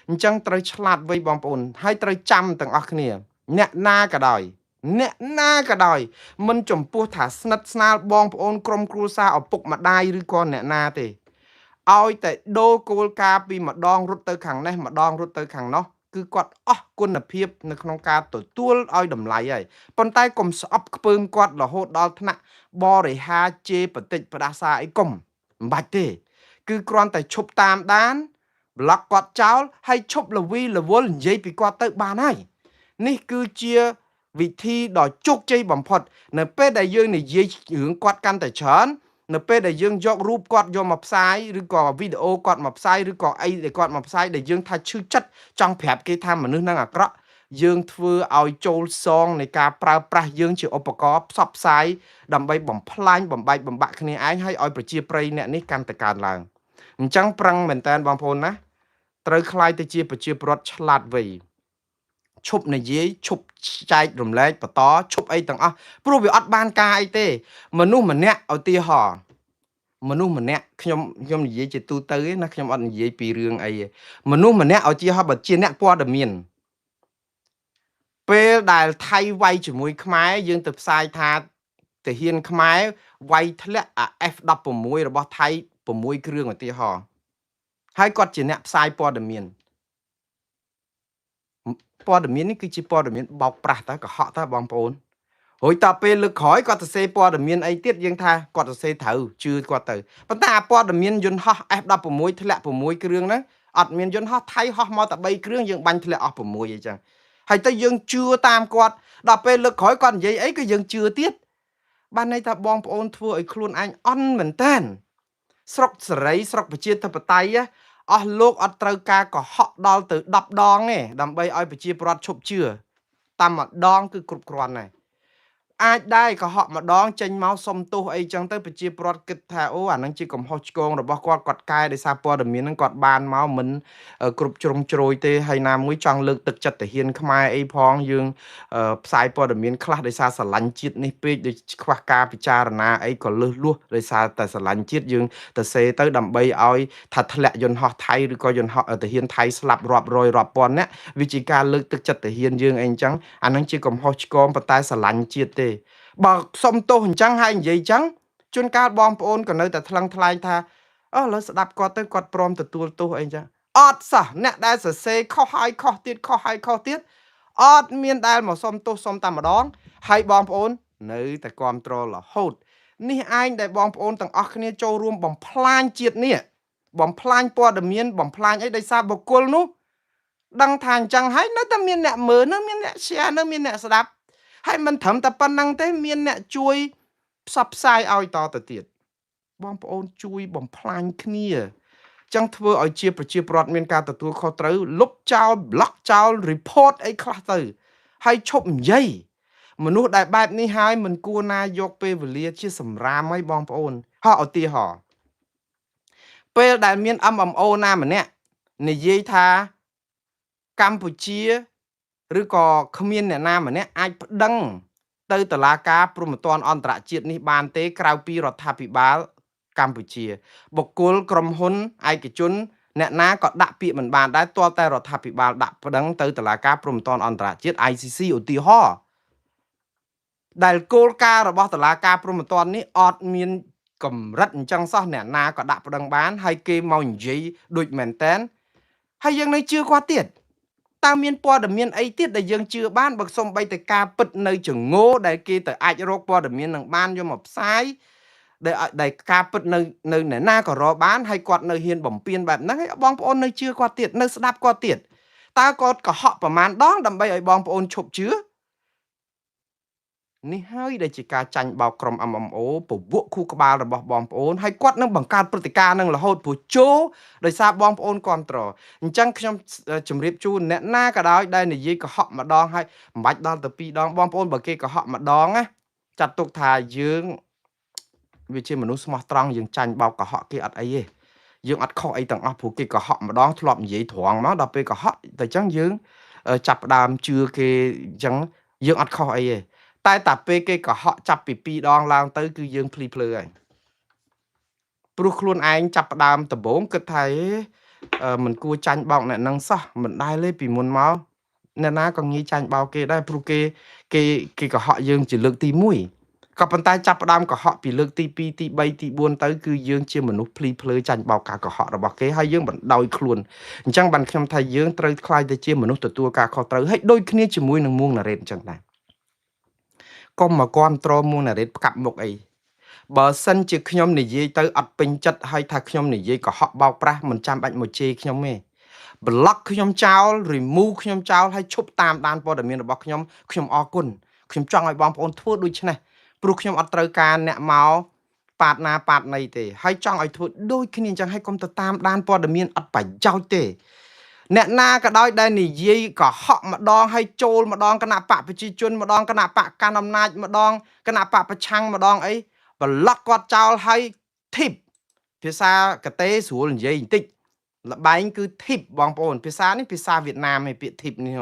S1: អញ្ចឹងត្រូវឆ្លាតវៃបងប្អូនហើយត្រូវចាំទាំងអស់គ្នាអ្នកណាក៏ដោយមិនចំពោះថាស្និទ្ធស្នាលបងប្អូនក្រុមគ្រួសារឪពុកម្ដាយឬក៏អ្នកណាទេឲ្យតែដូរគោលការណ៍ពីម្ដងរត់ទៅខាងនេះម្ដងរត់ទៅខាងនោះគឺគាត់អស់គុណភាពនៅក្នុងការទទួលឲ្យតម្លៃហើយប៉ុន្តែកុំស្អប់ខ្ពើមគាត់រហូតដល់ថ្នាក់បរិហាជេរបតិចផ្ដាសាអីកុំមិនបាច់ទេគឺគ្រាន់តែឈប់តាមដានប្លុកគាត់ចោលហើយឈប់លវីលវល់និយាយពីគាត់ទៅបានហើយនេះគឺជាវិធីដ៏ជោគជ័យបំផុតនៅពេលដែលយើងនិយាយរឿងគាត់កាន់តែច្រើននៅពេលដែលយើងយករូបគាត់យកមកផ្សាយឬក៏វីដេអូគាត់មកផ្សាយឬក៏អីដែលគាត់មកផ្សាយដែលយើងថាឈឺចិត្តចង់ប្រាប់គេថាមនុស្សនឹងអាក្រក់យើងធ្វើឲ្យចូលសងនៃការប្រើប្រាស់យើងជាឧបករណ៍ផ្សព្វផ្សាយដើម្បីបំផ្លាញបំបែកបំបាក់គ្នាឯងហើយឲ្យប្រជាប្រិយអ្នកនេះកាន់តែកើនឡើងអញ្ចឹងប្រឹងមែនតើបងប្អូនណាត្រូវខ្លាយទៅជាប្រជាពលរដ្ឋឆ្លាតវៃឈប់និយាយឈប់ចែករំលែកបន្តឈប់អីទាំងអស់ព្រោះវាអត់បានការអីទេមនុស្សម្នាក់ឧទាហរណ៍មនុស្សម្នាក់ខ្ញុំនិយាយជាទូទៅឯណាខ្ញុំអត់និយាយពីរឿងអីទេមនុស្សម្នាក់ឧទាហរណ៍បើជាអ្នកព័ត៌មានពេលដែលថៃវាយជាមួយខ្មែរយើងទៅផ្សាយថាទាហានខ្មែរវាយធ្លាក់អា F16 របស់ថៃ6គ្រឿងឧទាហរណ៍ហើយគាត់ជាអ្នកផ្សាយព័ត៌មាននេះគឺជាព័ត៌មានបោកប្រាស់តើកុហកតើបងប្អូនរួចតពេលលើកក្រោយគាត់ទៅសេព័ត៌មានអីទៀតយើងថាគាត់ទៅសេត្រូវជឿគាត់ទៅប៉ុន្តែអាព័ត៌មានយន្តហោះ F16 ធ្លាក់6គ្រឿងហ្នឹងអត់មានយន្តហោះថៃហោះមកតែ3គ្រឿងយើងបាញ់ធ្លាក់អស់6អីចឹងហើយទៅយើងជឿតាមគាត់ដល់ពេលលើកក្រោយគាត់និយាយអីគឺយើងជឿទៀតបានន័យថាបងប្អូនធ្វើឲ្យខ្លួនឯងអន់មែនតើស្រុកសេរីស្រុកប្រជាធិបតេយ្យអស់លោកអត់ត្រូវការកុហកដល់ទៅ10ដងទេដើម្បីឲ្យប្រជាពលរដ្ឋឈប់ជឿតាមម្ដងគឺគ្រប់គ្រាន់ហើយអាចដែរកុហកម្ដងចេញមកសុំទោសអីចឹងទៅប្រជាពលរដ្ឋគិតថាអូអានឹងជាកំហុសឆ្គងរបស់គាត់កែដោយសារព័ត៌មានហ្នឹងគាត់បានមកមិនគ្រប់ជ្រុងជ្រោយទេហើយណាមួយចង់លើកទឹកចិត្តទាហានខ្មែរអីផងយើងផ្សាយព័ត៌មានខ្លះដោយសារស្រឡាញ់ជាតិនេះពេកដូចខ្វះការពិចារណាអីក៏លឹះលួសដោយសារតែស្រឡាញ់ជាតិយើងទៅសេទៅដើម្បីឲ្យថាធ្លាក់យន្តហោះថៃឬក៏យន្តហោះទាហានថៃស្លាប់រាប់រយរាប់ពាន់នាក់វាជាការលើកទឹកចិត្តទាហានយើងអីអញ្ចឹងអានឹងជាកំហុសឆ្គងប៉ុន្តែស្រឡាញ់ជាតិទេបើសុំទោសអញ្ចឹងហើយនិយាយអញ្ចឹងជួនកាលបងប្អូនក៏នៅតែថ្លឹងថ្លែងថាឥឡូវស្ដាប់គាត់ទៅគាត់ព្រមទទួលទោសអីអញ្ចឹងអត់សោះអ្នកដែលសរសេរខុសហើយខុសទៀតអត់មានដែលមកសុំទោសសុំតែម្ដងហើយបងប្អូននៅតែគ្រប់គ្រងរហូតនេះឯងដែលបងប្អូនទាំងអស់គ្នាចូលរួមបំផ្លាញជាតិនេះបំផ្លាញព័ត៌មានបំផ្លាញអីដោយសារបុគ្គលនោះដឹងថាអញ្ចឹងហើយនៅតែមានអ្នកមើលនៅមានអ្នក share នៅមានអ្នកស្ដាប់ហើយមិនត្រឹមតែប៉ុណ្្នឹងទេមានអ្នកជួយផ្សព្វផ្សាយឲ្យតទៅទៀតបងប្អូនជួយបំផ្លាញគ្នាចឹងធ្វើឲ្យជាប្រជាពលរដ្ឋមានការទទួលខុសត្រូវលុបចោល block ចោល report អីខ្លះទៅហើយឈប់និយាយមនុស្សដែលបែបនេះហើយមិនគួរណាយកពេលវេលាជាសម្រាមឲ្យបងប្អូនហោះឧទាហរណ៍ពេលដែលមាន MMO ណាម្នាក់និយាយថាកម្ពុជាឬក៏គ្មានអ្នកណាម្នាក់អាចប្តឹងទៅតុលាការព្រហ្មទណ្ឌអន្តរជាតិនេះបានទេក្រៅពីរដ្ឋាភិបាលកម្ពុជាបុគ្គលក្រុមហ៊ុនឯកជនអ្នកណាក៏ដាក់ពាក្យមិនបានដែរទាល់តែរដ្ឋាភិបាលដាក់ប្តឹងទៅតុលាការព្រហ្មទណ្ឌអន្តរជាតិ ICC ឧទាហរណ៍ដែលគោលការណ៍របស់តុលាការព្រហ្មទណ្ឌនេះអត់មានកម្រិតអញ្ចឹងសោះអ្នកណាក៏ដាក់ប្តឹងបានហើយគេមកនិយាយដូចមែនតែនហើយយើងនៅជឿគាត់ទៀតតើមានព័ត៌មានអីទៀតដែលយើងជឿបានបើសំបីតែការពិតនៅចងោដែលគេទៅអាចរកព័ត៌មាននឹងបានយកមកផ្សាយដែលការពិតនៅអ្នកណាក៏រកបានហើយគាត់នៅហ៊ានបំពេញបែបហ្នឹងហើយបងប្អូននៅជឿគាត់ទៀតនៅស្ដាប់គាត់ទៀតតើគាត់កុហកប្រមាណដងដើម្បីឲ្យបងប្អូនឈប់ជឿ នេះហើយដែលជាការចាញ់បោកក្រុម MMO ពពួកខួរក្បាលរបស់បងប្អូនហើយគាត់នឹងបង្កើតព្រឹត្តិការណ៍នឹងរហូតព្រោះជោដោយសារបងប្អូនគ្រប់ត្រអញ្ចឹងខ្ញុំជម្រាបជូនអ្នកណាក៏ដោយដែលនិយាយកុហកម្ដងហើយមិនបាច់ដល់ទៅ2ដងបងប្អូនបើគេកុហកម្ដងណាចាត់ទុកថាយើងវាជាមនុស្សស្មោះត្រង់យើងចាញ់បោកកុហកគេអត់អីទេយើងអត់ខុសអីទាំងអស់ព្រោះគេកុហកម្ដងធ្លាប់និយាយត្រង់មកដល់ពេលកុហកតែអញ្ចឹងយើងចាប់ផ្ដើមជឿគេអញ្ចឹងយើងអត់ខុសអីទេតែតាពេលគេកុហកចាប់ពី2ដងឡើងទៅគឺយើងភ្លីភ្លើហើយព្រោះខ្លួនឯងចាប់ផ្ដើមដំបូងគិតថាមិនគួរចាញ់បោកអ្នកនឹងសោះមិនដែលទេពីមុនមកអ្នកណាក៏ងាយចាញ់បោកគេដែរព្រោះគេកុហកយើងជាលើកទី1ក៏ប៉ុន្តែចាប់ផ្ដើមកុហកពីលើកទី2ទី3ទី4ទៅគឺយើងជាមនុស្សភ្លីភ្លើចាញ់បោកការកុហករបស់គេហើយយើងបណ្ដោយខ្លួនអញ្ចឹងបានខ្ញុំថាយើងត្រូវខ្លាយទៅជាមនុស្សទទួលការខុសត្រូវហើយដូចគ្នាជាមួយនឹងមួងណារ៉េតអញ្ចឹងដែរកុំមកគ្រប់ត្រមួងណារ៉េតផ្កាប់មុខអីបើសិនជាខ្ញុំនិយាយទៅអត់ពេញចិត្តហើយថាខ្ញុំនិយាយកុហកបោកប្រាស់មិនចាំបាច់មកជេរខ្ញុំទេ block ខ្ញុំចោល remove ខ្ញុំចោលហើយឈប់តាមដានព័ត៌មានរបស់ខ្ញុំអរគុណខ្ញុំចង់ឲ្យបងប្អូនធ្វើដូច្នេះព្រោះខ្ញុំអត់ត្រូវការអ្នកមកប៉ាតណាប៉ាតណីទេហើយចង់ឲ្យធ្វើដូចគ្នាអញ្ចឹងហើយកុំទៅតាមដានព័ត៌មានអត់ប្រយោជន៍ទេអ្នកណាក៏ដោយដែលនិយាយកុហកម្ដងហើយចូលម្ដងគណៈបកប្រជាជនម្ដងគណៈបកកាន់អំណាចម្ដងគណៈបកប្រឆាំងម្ដងអី block គាត់ចោលហើយ tip ភាសាកតេស្រួលនិយាយបន្តិចលបែងគឺ tip បងប្អូនភាសានេះភាសាវៀតណាមឯពាក្យ tip នេះ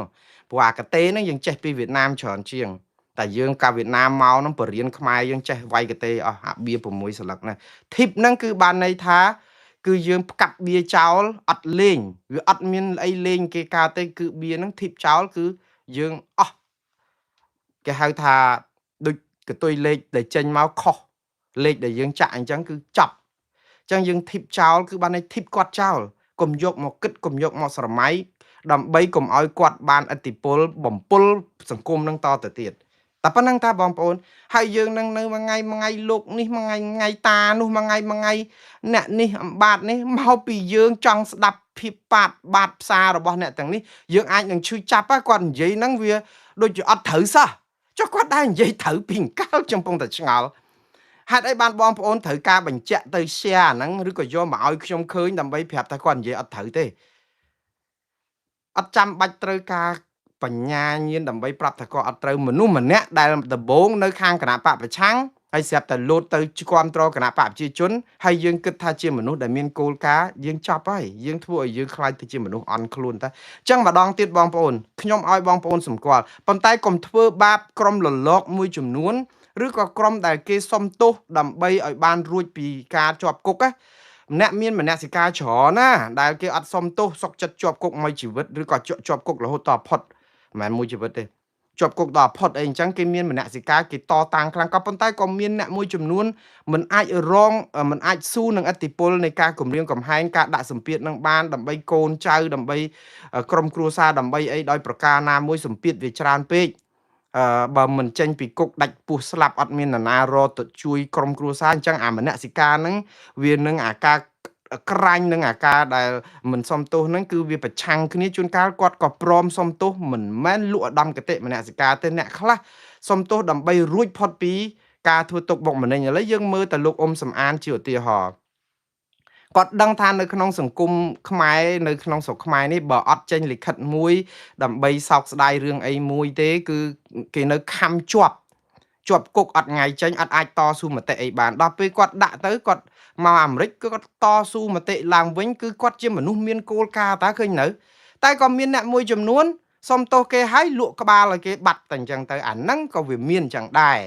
S1: ព្រោះអាកតេហ្នឹងយើងចេះពីវៀតណាមច្រើនជាងតែយើងកាវៀតណាមមកហ្នឹងបរៀនខ្មែរយើងចេះវាយកតេអស់អាបៀ6ស្លឹកណា tip ហ្នឹងគឺបានន័យថាគឺយើងផ្កាប់បៀចោលអត់លេងវាអត់មានអីលេងគេកើតទេគឺបៀហ្នឹង tip ចោលគឺយើងអស់គេហៅថាដូចកតុយលេខដែលចេញមកខុសលេខដែលយើងចាក់អញ្ចឹងគឺចប់អញ្ចឹងយើង tip ចោលគឺបានន័យ tip គាត់ចោលកុំយកមកគិតកុំយកមកស្រមៃដើម្បីកុំឲ្យគាត់បានឥទ្ធិពលបំពុលសង្គមនឹងតទៅទៀតតែប៉ុណ្្នឹងតាបងប្អូនហើយយើងនឹងនៅមួយថ្ងៃលោកនេះមួយថ្ងៃតានោះមួយថ្ងៃអ្នកនេះអំបាទនេះមកពីយើងចង់ស្ដាប់ភាពបាតផ្សាររបស់អ្នកទាំងនេះយើងអាចនឹងឈឺចាប់គាត់និយាយហ្នឹងវាដូចជាអត់ត្រូវសោះចុះគាត់ដែរនិយាយត្រូវពីកាលចំពងតែឆ្ងល់ហេតុអីបានបងប្អូនត្រូវការបញ្ជាក់ទៅ share ហ្នឹងឬក៏យកមកឲ្យខ្ញុំឃើញដើម្បីប្រាប់ថាគាត់និយាយអត់ត្រូវទេអត់ចាំបាច់ត្រូវការបញ្ញាញាណដើម្បីប្រាប់ថាគាត់អត់ត្រូវមនុស្សម្នាក់ដែលដំបងនៅខាងគណៈបកប្រឆាំងហើយស្រាប់តែលោតទៅគ្រប់ត្រគណៈបកប្រជាជនហើយយើងគិតថាជាមនុស្សដែលមានគោលការណ៍យើងចប់ហើយយើងធ្វើឲ្យយើងខ្លាចទៅជាមនុស្សអន់ខ្លួនតាអញ្ចឹងម្ដងទៀតបងប្អូនខ្ញុំឲ្យបងប្អូនសម្គាល់ប៉ុន្តែកុំធ្វើបាបក្រុមលលកមួយចំនួនឬក៏ក្រុមដែលគេសុំទោសដើម្បីឲ្យបានរួចពីការជាប់គុកអ្នកមានមនសិការច្រើនណាដែលគេអត់សុំទោសសុកចិត្តជាប់គុកមួយជីវិតឬក៏ជាប់គុករហូតដល់ផុតមិនមែនមួយជីវិតទេជាប់គុកដល់ផុតអីអញ្ចឹងគេមានមនសិការគេតតាំងខ្លាំងក៏ប៉ុន្តែក៏មានអ្នកមួយចំនួនមិនអាចស៊ូនឹងឥទ្ធិពលនៃការគម្រាមកំហែងការដាក់សម្ពាធនឹងបានដើម្បីកូនចៅដើម្បីក្រុមគ្រួសារដើម្បីអីដោយប្រការណាមួយសម្ពាធវាច្រើនពេកបើមិនចេញពីគុកដាច់ពោះស្លាប់អត់មាននរណារត់ទៅជួយក្រុមគ្រួសារអញ្ចឹងអាមនសិការហ្នឹងវានឹងអាការក្រាញ់នឹងអាការដែលមិនសមទោសហ្នឹងគឺវាប្រឆាំងគ្នាជួនកាលគាត់ក៏ព្រមសមទោសមិនមែនលក់ឧត្តមគតិមនសិការទេអ្នកខ្លះសមទោសដើម្បីរួចផុតពីការធ្វើទុកបុកម្នេញឥឡូវយើងមើលតែលោកអ៊ុំសំអានជាឧទាហរណ៍គាត់ដឹងថានៅក្នុងសង្គមខ្មែរនៅក្នុងស្រុកខ្មែរនេះបើអត់ចេញលិខិតមួយដើម្បីសោកស្ដាយរឿងអីមួយទេគឺគេនៅខំជាប់គុកអត់ថ្ងៃចេញអត់អាចតស៊ូមតិអីបានដល់ពេលគាត់ដាក់ទៅគាត់មកអាមេរិកគឺគាត់តស៊ូមតិឡើងវិញគឺគាត់ជាមនុស្សមានគោលការណ៍តើឃើញនៅតែក៏មានអ្នកមួយចំនួនសុំទោសគេឲ្យលក់ក្បាលឲ្យគេបាត់តែអញ្ចឹងទៅអាហ្នឹងក៏វាមានអញ្ចឹងដែរ